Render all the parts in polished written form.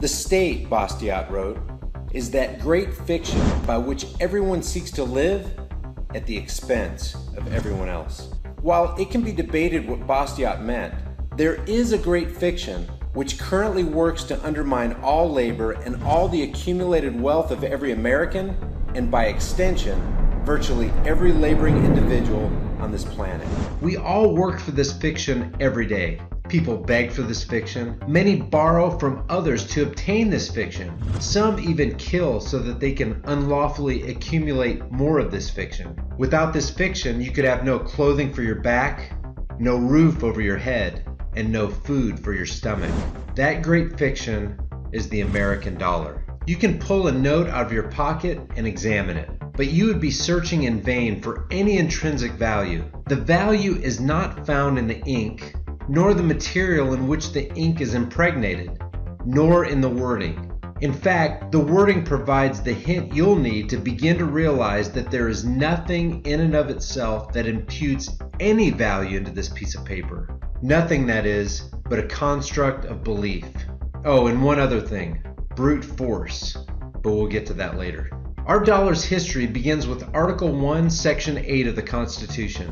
The state, Bastiat wrote, is that great fiction by which everyone seeks to live at the expense of everyone else. While it can be debated what Bastiat meant, there is a great fiction which currently works to undermine all labor and all the accumulated wealth of every American, and by extension, virtually every laboring individual on this planet. We all work for this fiction every day. People beg for this fiction. Many borrow from others to obtain this fiction. Some even kill so that they can unlawfully accumulate more of this fiction. Without this fiction, you could have no clothing for your back, no roof over your head, and no food for your stomach. That great fiction is the American dollar. You can pull a note out of your pocket and examine it, but you would be searching in vain for any intrinsic value. The value is not found in the ink, nor the material in which the ink is impregnated, nor in the wording. In fact, the wording provides the hint you'll need to begin to realize that there is nothing in and of itself that imputes any value into this piece of paper. Nothing, that is, but a construct of belief. Oh, and one other thing, brute force, but we'll get to that later. Our dollar's history begins with Article 1, Section 8 of the Constitution.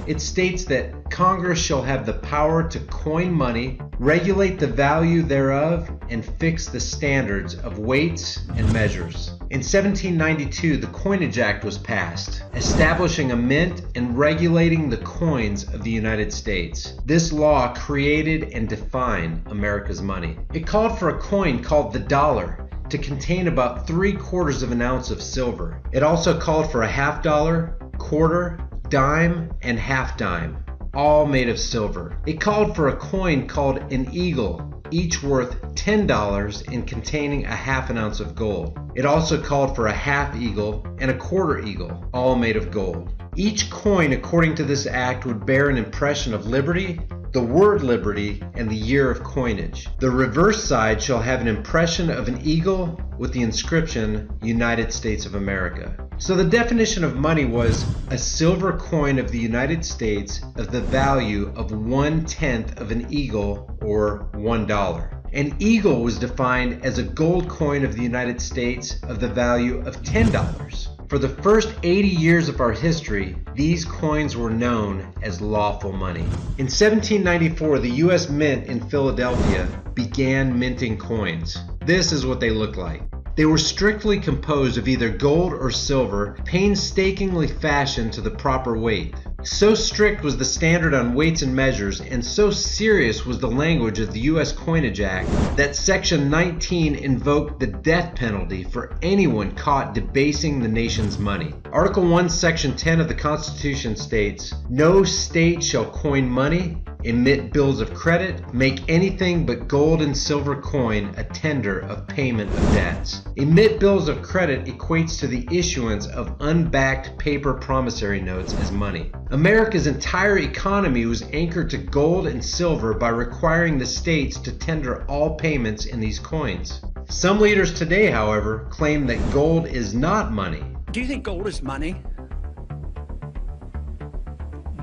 It states that Congress shall have the power to coin money, regulate the value thereof, and fix the standards of weights and measures. In 1792, the Coinage Act was passed, establishing a mint and regulating the coins of the United States. This law created and defined America's money. It called for a coin called the dollar, to contain about 3/4 of an ounce of silver. It also called for a half dollar, quarter, dime, and half dime, all made of silver. It called for a coin called an eagle, each worth $10 and containing a half an ounce of gold. It also called for a half eagle and a quarter eagle, all made of gold. Each coin, according to this act, would bear an impression of liberty, the word liberty, and the year of coinage. The reverse side shall have an impression of an eagle with the inscription United States of America. So the definition of money was a silver coin of the United States of the value of 1/10 of an eagle, or $1. An eagle was defined as a gold coin of the United States of the value of $10. For the first 80 years of our history, these coins were known as lawful money. In 1794, the U.S. Mint in Philadelphia began minting coins. This is what they looked like. They were strictly composed of either gold or silver, painstakingly fashioned to the proper weight. So strict was the standard on weights and measures, and so serious was the language of the U.S. Coinage Act, that Section 19 invoked the death penalty for anyone caught debasing the nation's money. Article 1, Section 10 of the Constitution states, "No state shall coin money, emit bills of credit, make anything but gold and silver coin a tender of payment of debts." Emit bills of credit equates to the issuance of unbacked paper promissory notes as money. America's entire economy was anchored to gold and silver by requiring the states to tender all payments in these coins. Some leaders today, however, claim that gold is not money. Do you think gold is money?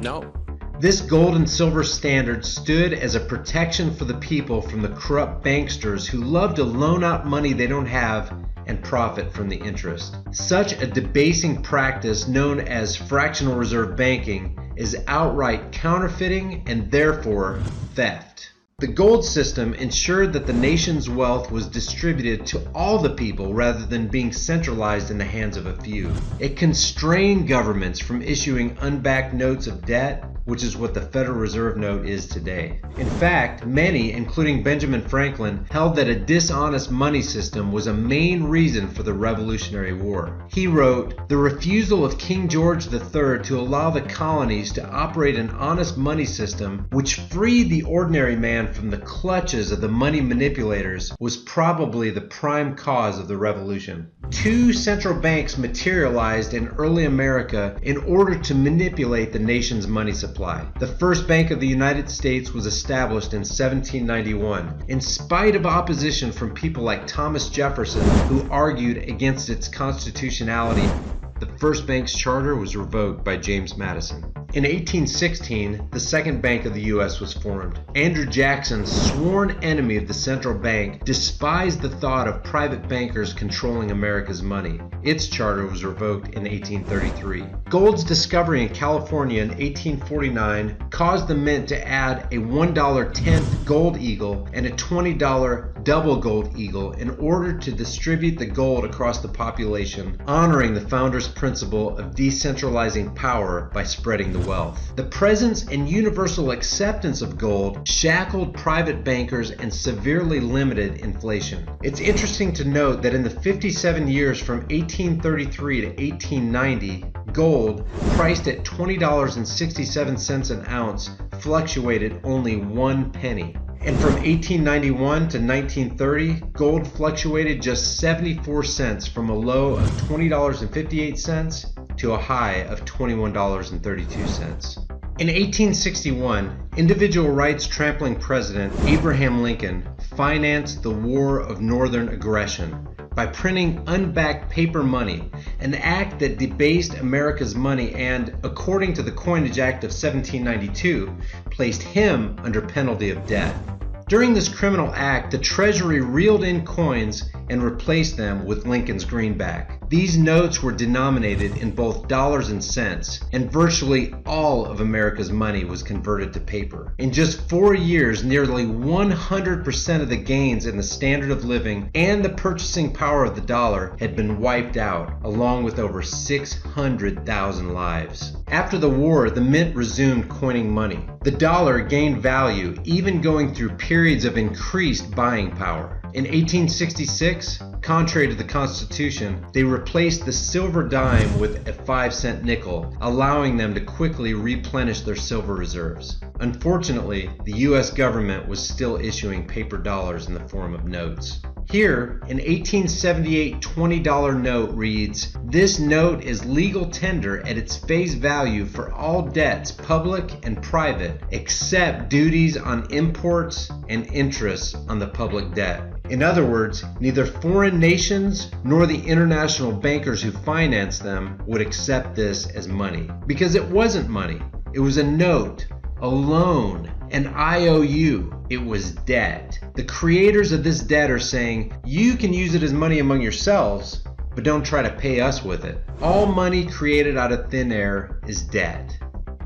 No. This gold and silver standard stood as a protection for the people from the corrupt banksters who love to loan out money they don't have and profit from the interest. Such a debasing practice, known as fractional reserve banking, is outright counterfeiting and therefore theft. The gold system ensured that the nation's wealth was distributed to all the people rather than being centralized in the hands of a few. It constrained governments from issuing unbacked notes of debt, which is what the Federal Reserve note is today. In fact, many, including Benjamin Franklin, held that a dishonest money system was a main reason for the Revolutionary War. He wrote, "The refusal of King George III to allow the colonies to operate an honest money system which freed the ordinary man from the clutches of the money manipulators was probably the prime cause of the Revolution." Two central banks materialized in early America in order to manipulate the nation's money supply. The first Bank of the United States was established in 1791. In spite of opposition from people like Thomas Jefferson, who argued against its constitutionality, the first bank's charter was revoked by James Madison. In 1816, the second bank of the U.S. was formed. Andrew Jackson, sworn enemy of the central bank, despised the thought of private bankers controlling America's money. Its charter was revoked in 1833. Gold's discovery in California in 1849 caused the mint to add a $1 tenth gold eagle and a $20 double gold eagle in order to distribute the gold across the population, honoring the founders' principle of decentralizing power by spreading the wealth. The presence and universal acceptance of gold shackled private bankers and severely limited inflation. It's interesting to note that in the 57 years from 1833 to 1890, gold, priced at $20.67 an ounce, fluctuated only 1 penny. And from 1891 to 1930, gold fluctuated just 74 cents, from a low of $20.58 to a high of $21.32. In 1861, individual rights trampling President Abraham Lincoln financed the War of Northern Aggression by printing unbacked paper money, an act that debased America's money and, according to the Coinage Act of 1792, placed him under penalty of death. During this criminal act, the Treasury reeled in coins and replaced them with Lincoln's greenback. These notes were denominated in both dollars and cents, and virtually all of America's money was converted to paper. In just 4 years, nearly 100% of the gains in the standard of living and the purchasing power of the dollar had been wiped out, along with over 600,000 lives. After the war, the mint resumed coining money. The dollar gained value, even going through periods of increased buying power. In 1866, contrary to the Constitution, they replaced the silver dime with a 5-cent nickel, allowing them to quickly replenish their silver reserves. Unfortunately, the U.S. government was still issuing paper dollars in the form of notes. Here, an 1878 $20 note reads, "This note is legal tender at its face value for all debts, public and private, except duties on imports and interest on the public debt." In other words, neither foreign nations nor the international bankers who finance them would accept this as money. Because it wasn't money. It was a note, a loan, an IOU. It was debt. The creators of this debt are saying, you can use it as money among yourselves, but don't try to pay us with it. All money created out of thin air is debt.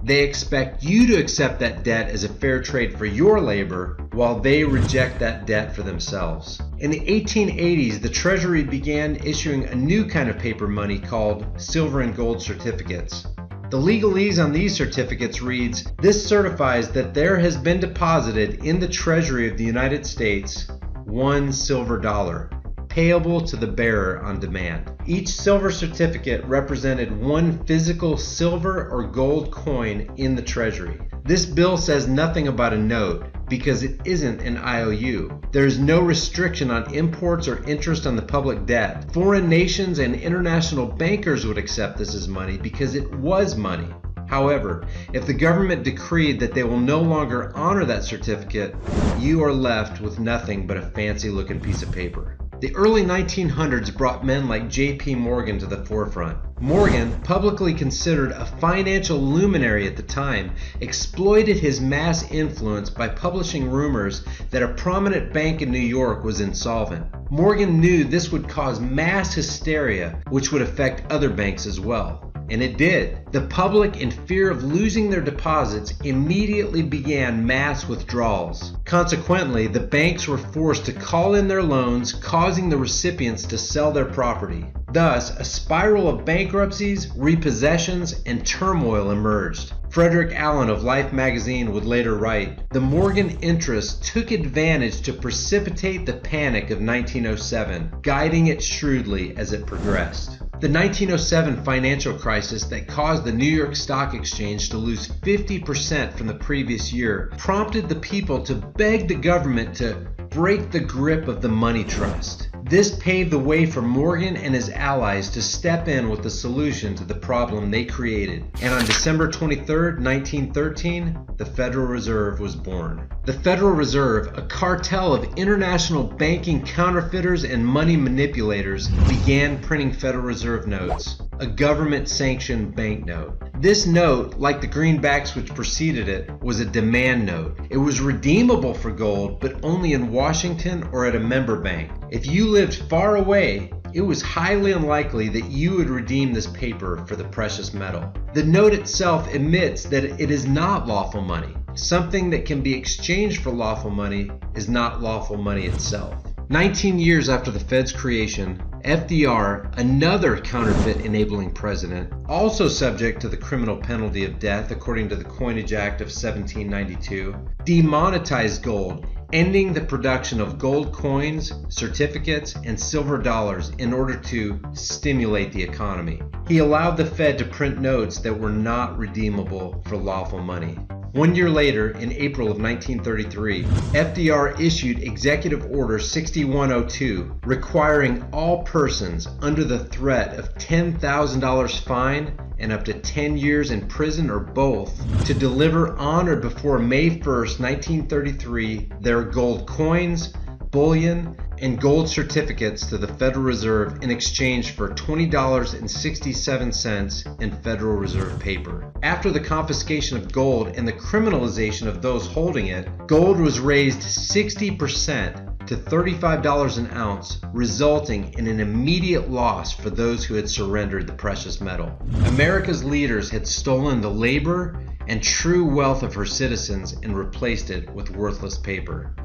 They expect you to accept that debt as a fair trade for your labor, while they reject that debt for themselves. In the 1880s, the Treasury began issuing a new kind of paper money called silver and gold certificates. The legalese on these certificates reads, "This certifies that there has been deposited in the Treasury of the United States $1 silver, payable to the bearer on demand." Each silver certificate represented one physical silver or gold coin in the Treasury. This bill says nothing about a note because it isn't an IOU. There is no restriction on imports or interest on the public debt. Foreign nations and international bankers would accept this as money because it was money. However, if the government decreed that they will no longer honor that certificate, you are left with nothing but a fancy-looking piece of paper. The early 1900s brought men like J.P. Morgan to the forefront. Morgan, publicly considered a financial luminary at the time, exploited his mass influence by publishing rumors that a prominent bank in New York was insolvent. Morgan knew this would cause mass hysteria, which would affect other banks as well. And it did. The public, in fear of losing their deposits, immediately began mass withdrawals. Consequently, the banks were forced to call in their loans, causing the recipients to sell their property. Thus, a spiral of bankruptcies, repossessions, and turmoil emerged. Frederick Allen of Life magazine would later write, "The Morgan interests took advantage to precipitate the panic of 1907, guiding it shrewdly as it progressed." The 1907 financial crisis that caused the New York Stock Exchange to lose 50% from the previous year prompted the people to beg the government to break the grip of the money trust. This paved the way for Morgan and his allies to step in with the solution to the problem they created. And on December 23, 1913, the Federal Reserve was born. The Federal Reserve, a cartel of international banking counterfeiters and money manipulators, began printing Federal Reserve notes, a government-sanctioned banknote. This note, like the greenbacks which preceded it, was a demand note. It was redeemable for gold, but only in Washington or at a member bank. If you lived far away, it was highly unlikely that you would redeem this paper for the precious metal. The note itself admits that it is not lawful money. Something that can be exchanged for lawful money is not lawful money itself. 19 years after the Fed's creation, FDR, another counterfeit-enabling president, also subject to the criminal penalty of death according to the Coinage Act of 1792, demonetized gold, ending the production of gold coins, certificates, and silver dollars in order to stimulate the economy. He allowed the Fed to print notes that were not redeemable for lawful money. 1 year later, in April of 1933, FDR issued Executive Order 6102, requiring all persons under the threat of $10,000 fine and up to 10 years in prison or both to deliver on or before May 1st, 1933, their gold coins, bullion, and gold certificates to the Federal Reserve in exchange for $20.67 in Federal Reserve paper. After the confiscation of gold and the criminalization of those holding it, gold was raised 60% to $35 an ounce, resulting in an immediate loss for those who had surrendered the precious metal. America's leaders had stolen the labor and true wealth of her citizens and replaced it with worthless paper.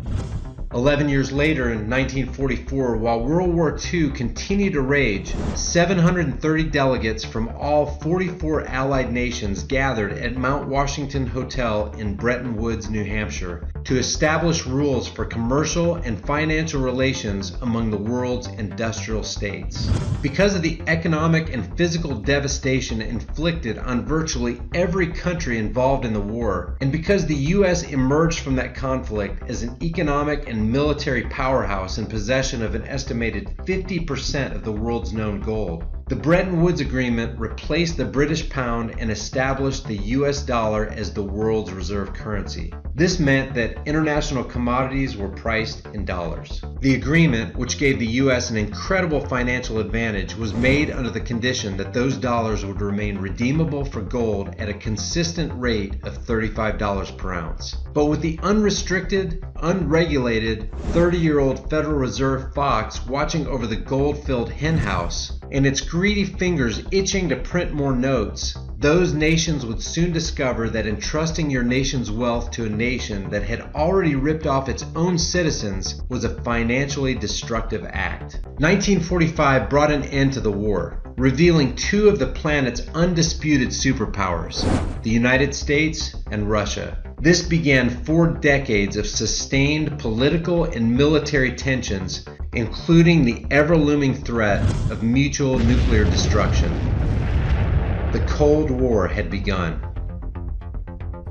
11 years later, in 1944, while World War II continued to rage, 730 delegates from all 44 Allied nations gathered at Mount Washington Hotel in Bretton Woods, New Hampshire, to establish rules for commercial and financial relations among the world's industrial states. Because of the economic and physical devastation inflicted on virtually every country involved in the war, and because the U.S. emerged from that conflict as an economic and military powerhouse in possession of an estimated 50% of the world's known gold, the Bretton Woods Agreement replaced the British pound and established the US dollar as the world's reserve currency. This meant that international commodities were priced in dollars. The agreement, which gave the US an incredible financial advantage, was made under the condition that those dollars would remain redeemable for gold at a consistent rate of $35 per ounce. But with the unrestricted, unregulated, 30-year-old Federal Reserve fox watching over the gold-filled henhouse, and its greedy fingers itching to print more notes, those nations would soon discover that entrusting your nation's wealth to a nation that had already ripped off its own citizens was a financially destructive act. 1945 brought an end to the war, revealing two of the planet's undisputed superpowers, the United States and Russia. This began 4 decades of sustained political and military tensions, including the ever-looming threat of mutual nuclear destruction. The Cold War had begun.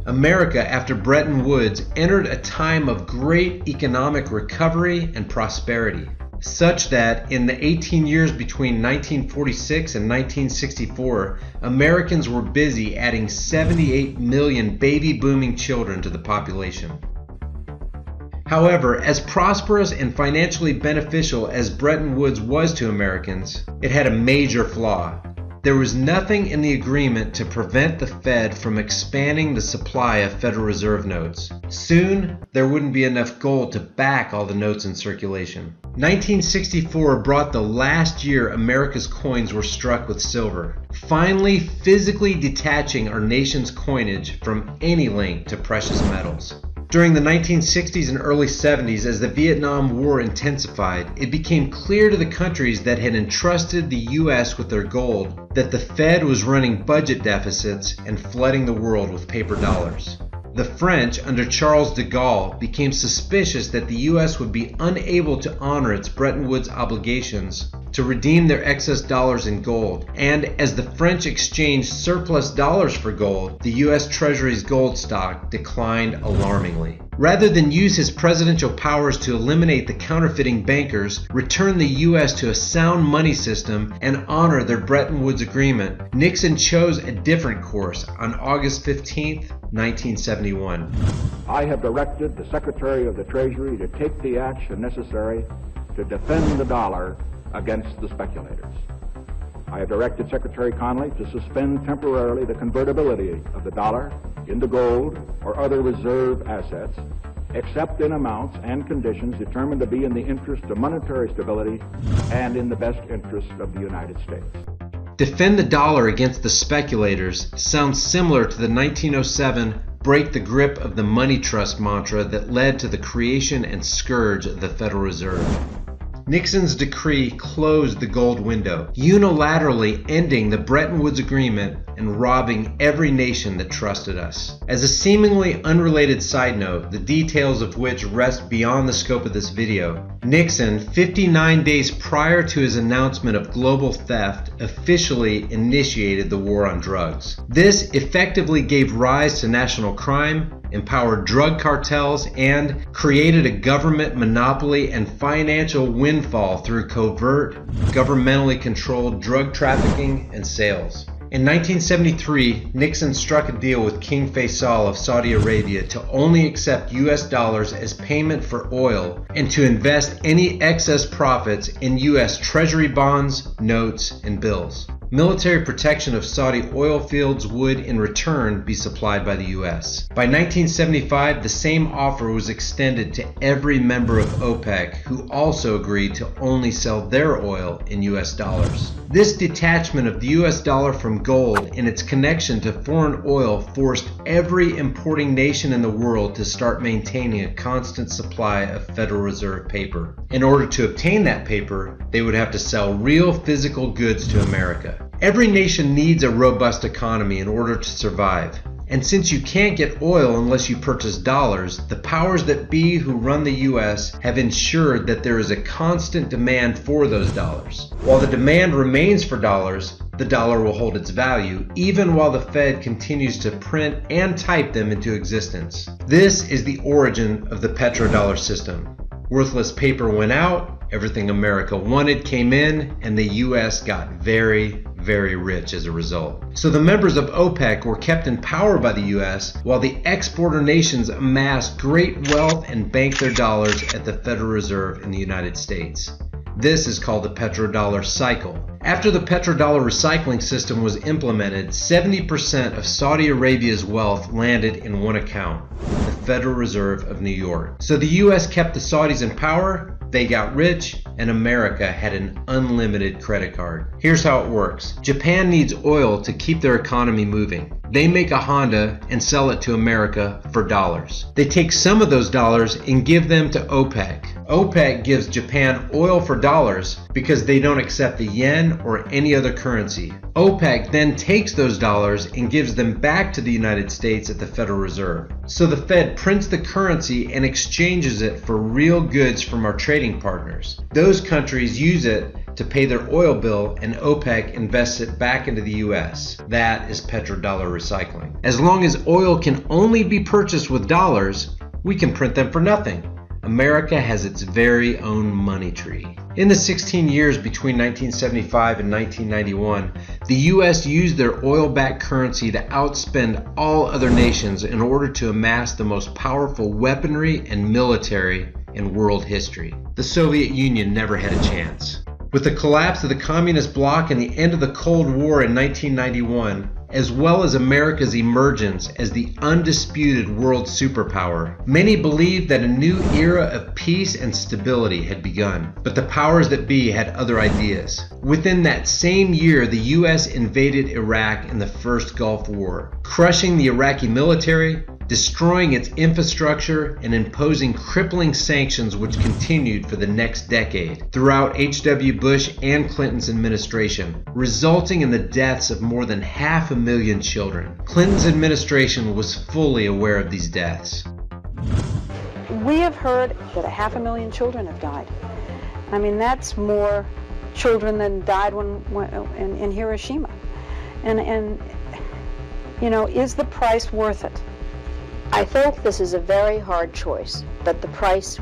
America, after Bretton Woods, entered a time of great economic recovery and prosperity, such that in the 18 years between 1946 and 1964, Americans were busy adding 78 million baby-booming children to the population. However, as prosperous and financially beneficial as Bretton Woods was to Americans, it had a major flaw. There was nothing in the agreement to prevent the Fed from expanding the supply of Federal Reserve notes. Soon, there wouldn't be enough gold to back all the notes in circulation. 1964 brought the last year America's coins were struck with silver, finally physically detaching our nation's coinage from any link to precious metals. During the 1960s and early 70s, as the Vietnam War intensified, it became clear to the countries that had entrusted the U.S. with their gold that the Fed was running budget deficits and flooding the world with paper dollars. The French, under Charles de Gaulle, became suspicious that the U.S. would be unable to honor its Bretton Woods obligations to redeem their excess dollars in gold, and as the French exchanged surplus dollars for gold, the U.S. Treasury's gold stock declined alarmingly. Rather than use his presidential powers to eliminate the counterfeiting bankers, return the U.S. to a sound money system, and honor their Bretton Woods Agreement, Nixon chose a different course on August 15, 1971. I have directed the Secretary of the Treasury to take the action necessary to defend the dollar against the speculators. I have directed Secretary Connally to suspend temporarily the convertibility of the dollar into gold or other reserve assets, except in amounts and conditions determined to be in the interest of monetary stability and in the best interest of the United States. Defend the dollar against the speculators sounds similar to the 1907 break the grip of the money trust mantra that led to the creation and scourge of the Federal Reserve. Nixon's decree closed the gold window, unilaterally ending the Bretton Woods Agreement and robbing every nation that trusted us. As a seemingly unrelated side note, the details of which rest beyond the scope of this video, Nixon, 59 days prior to his announcement of global theft, officially initiated the war on drugs. This effectively gave rise to national crime, empowered drug cartels, and created a government monopoly and financial windfall through covert, governmentally controlled drug trafficking and sales. In 1973, Nixon struck a deal with King Faisal of Saudi Arabia to only accept US dollars as payment for oil and to invest any excess profits in US Treasury bonds, notes, and bills. Military protection of Saudi oil fields would, in return, be supplied by the U.S. By 1975, the same offer was extended to every member of OPEC, who also agreed to only sell their oil in U.S. dollars. This detachment of the U.S. dollar from gold and its connection to foreign oil forced every importing nation in the world to start maintaining a constant supply of Federal Reserve paper. In order to obtain that paper, they would have to sell real physical goods to America. Every nation needs a robust economy in order to survive. And since you can't get oil unless you purchase dollars, the powers that be who run the US have ensured that there is a constant demand for those dollars. While the demand remains for dollars, the dollar will hold its value, even while the Fed continues to print and type them into existence. This is the origin of the petrodollar system. Worthless paper went out, everything America wanted came in, and the US got very rich as a result. So the members of OPEC were kept in power by the US, while the exporter nations amassed great wealth and banked their dollars at the Federal Reserve in the United States. This is called the petrodollar cycle. After the petrodollar recycling system was implemented, 70% of Saudi Arabia's wealth landed in one account, the Federal Reserve of New York. So the US kept the Saudis in power, they got rich, and America had an unlimited credit card. Here's how it works. Japan needs oil to keep their economy moving. They make a Honda and sell it to America for dollars. They take some of those dollars and give them to OPEC. OPEC gives Japan oil for dollars because they don't accept the yen or any other currency. OPEC then takes those dollars and gives them back to the United States at the Federal Reserve. So the Fed prints the currency and exchanges it for real goods from our trading partners. Those countries use it to pay their oil bill, and OPEC invests it back into the US. That is petrodollar recycling. As long as oil can only be purchased with dollars, we can print them for nothing. America has its very own money tree. In the 16 years between 1975 and 1991, the US used their oil-backed currency to outspend all other nations in order to amass the most powerful weaponry and military in world history. The Soviet Union never had a chance. With the collapse of the communist bloc and the end of the Cold War in 1991, as well as America's emergence as the undisputed world superpower, many believed that a new era of peace and stability had begun. But the powers that be had other ideas. Within that same year, the US invaded Iraq in the First Gulf War, crushing the Iraqi military, destroying its infrastructure, and imposing crippling sanctions which continued for the next decade throughout H.W. Bush and Clinton's administration, resulting in the deaths of more than 500,000 children. Clinton's administration was fully aware of these deaths. We have heard that 500,000 children have died. I mean, that's more children than died in Hiroshima. And you know, is the price worth it? I think this is a very hard choice, but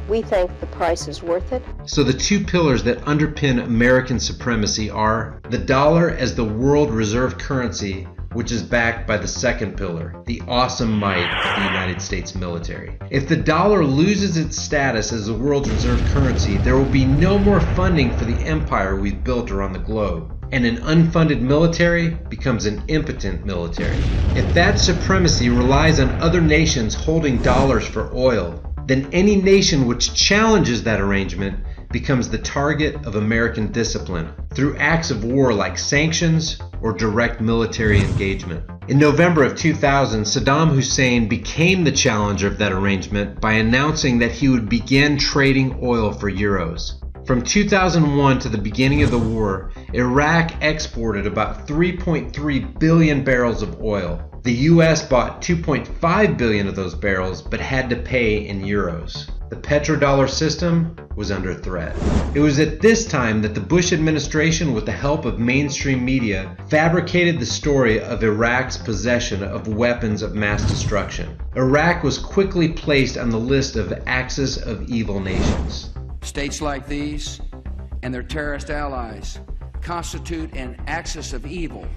we think the price is worth it. So the two pillars that underpin American supremacy are the dollar as the world reserve currency, which is backed by the second pillar, the awesome might of the United States military. If the dollar loses its status as the world's reserve currency, there will be no more funding for the empire we've built around the globe. and an unfunded military becomes an impotent military. If that supremacy relies on other nations holding dollars for oil, then any nation which challenges that arrangement becomes the target of American discipline through acts of war like sanctions or direct military engagement. In November of 2000, Saddam Hussein became the challenger of that arrangement by announcing that he would begin trading oil for euros. From 2001 to the beginning of the war, Iraq exported about 3.3 billion barrels of oil. The US bought 2.5 billion of those barrels but had to pay in euros. The petrodollar system was under threat. It was at this time that the Bush administration, with the help of mainstream media, fabricated the story of Iraq's possession of weapons of mass destruction. Iraq was quickly placed on the list of axis of evil nations. States like these and their terrorist allies constitute an axis of evil.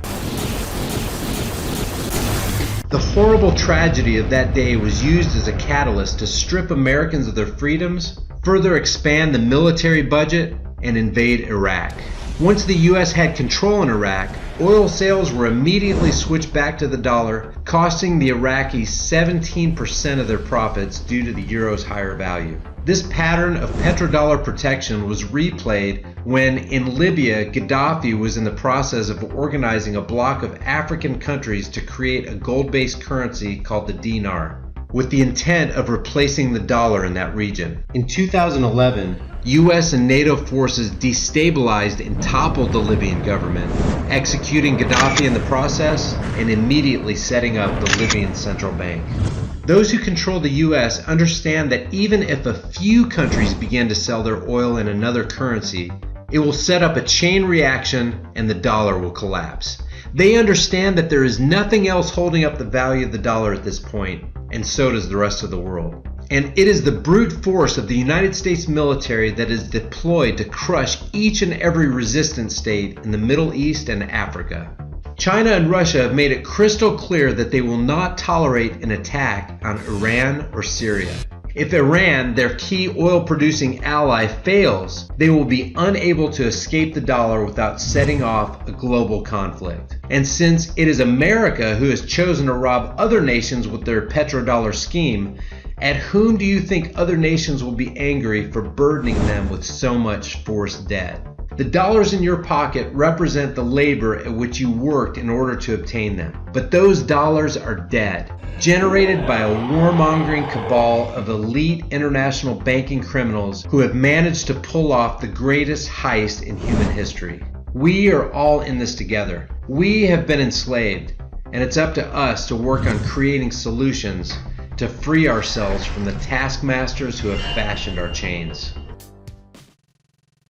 The horrible tragedy of that day was used as a catalyst to strip Americans of their freedoms, further expand the military budget, and invade Iraq. Once the US had control in Iraq, oil sales were immediately switched back to the dollar, costing the Iraqis 17% of their profits due to the euro's higher value. This pattern of petrodollar protection was replayed when, in Libya, Gaddafi was in the process of organizing a bloc of African countries to create a gold-based currency called the dinar, with the intent of replacing the dollar in that region. In 2011, US and NATO forces destabilized and toppled the Libyan government, executing Gaddafi in the process and immediately setting up the Libyan central bank. Those who control the US understand that even if a few countries begin to sell their oil in another currency, it will set up a chain reaction and the dollar will collapse. They understand that there is nothing else holding up the value of the dollar at this point, and so does the rest of the world. And it is the brute force of the United States military that is deployed to crush each and every resistant state in the Middle East and Africa. China and Russia have made it crystal clear that they will not tolerate an attack on Iran or Syria. If Iran, their key oil-producing ally, fails, they will be unable to escape the dollar without setting off a global conflict. And since it is America who has chosen to rob other nations with their petrodollar scheme, at whom do you think other nations will be angry for burdening them with so much forced debt? The dollars in your pocket represent the labor at which you worked in order to obtain them. But those dollars are dead, generated by a warmongering cabal of elite international banking criminals who have managed to pull off the greatest heist in human history. We are all in this together. We have been enslaved, and it's up to us to work on creating solutions to free ourselves from the taskmasters who have fashioned our chains.